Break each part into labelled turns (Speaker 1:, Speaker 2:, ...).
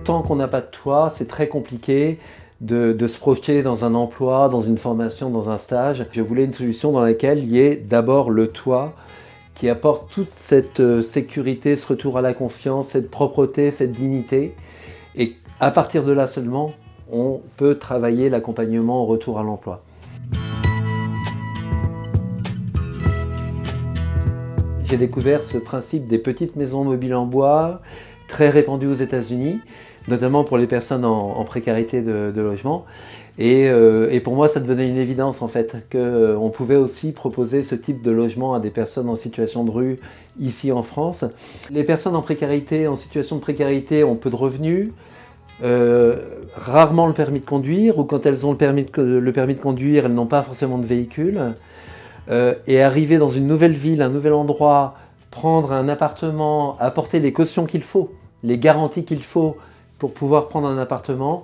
Speaker 1: tant qu'on n'a pas de toit, c'est très compliqué de se projeter dans un emploi, dans une formation, dans un stage. Je voulais une solution dans laquelle il y ait d'abord le toit qui apporte toute cette sécurité, ce retour à la confiance, cette propreté, cette dignité. Et à partir de là seulement, on peut travailler l'accompagnement au retour à l'emploi. J'ai découvert ce principe des petites maisons mobiles en bois, très répandues aux États-Unis, notamment pour les personnes en précarité de logement. Et pour moi, ça devenait une évidence en fait, qu'on pouvait aussi proposer ce type de logement à des personnes en situation de rue ici en France. Les personnes en situation de précarité ont peu de revenus, rarement le permis de conduire, ou quand elles ont le permis de conduire, elles n'ont pas forcément de véhicule. Et arriver dans une nouvelle ville, un nouvel endroit, prendre un appartement, apporter les cautions qu'il faut, les garanties qu'il faut pour pouvoir prendre un appartement,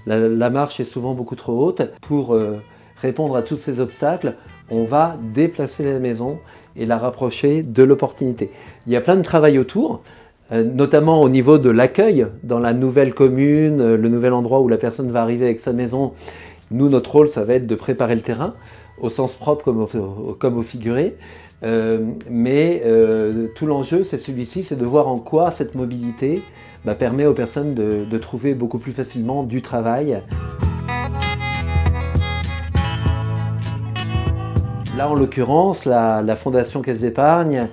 Speaker 1: la marche est souvent beaucoup trop haute. Pour répondre à tous ces obstacles, on va déplacer la maison et la rapprocher de l'opportunité. Il y a plein de travail autour, notamment au niveau de l'accueil dans la nouvelle commune, le nouvel endroit où la personne va arriver avec sa maison. Nous, notre rôle, ça va être de préparer le terrain, au sens propre comme au figuré. Mais tout l'enjeu, c'est celui-ci, c'est de voir en quoi cette mobilité permet aux personnes de trouver beaucoup plus facilement du travail. Là, en l'occurrence, la Fondation Caisse d'Épargne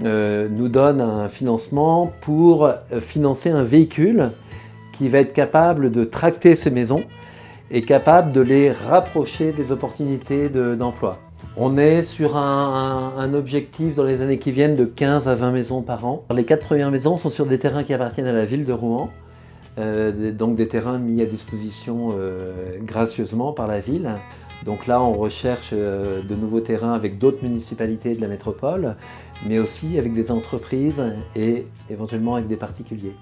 Speaker 1: nous donne un financement pour financer un véhicule qui va être capable de tracter ces maisons et capable de les rapprocher des opportunités d'emploi. On est sur un objectif dans les années qui viennent de 15 à 20 maisons par an. Les 4 premières maisons sont sur des terrains qui appartiennent à la ville de Rouen, donc des terrains mis à disposition gracieusement par la ville. Donc là, on recherche de nouveaux terrains avec d'autres municipalités de la métropole, mais aussi avec des entreprises et éventuellement avec des particuliers.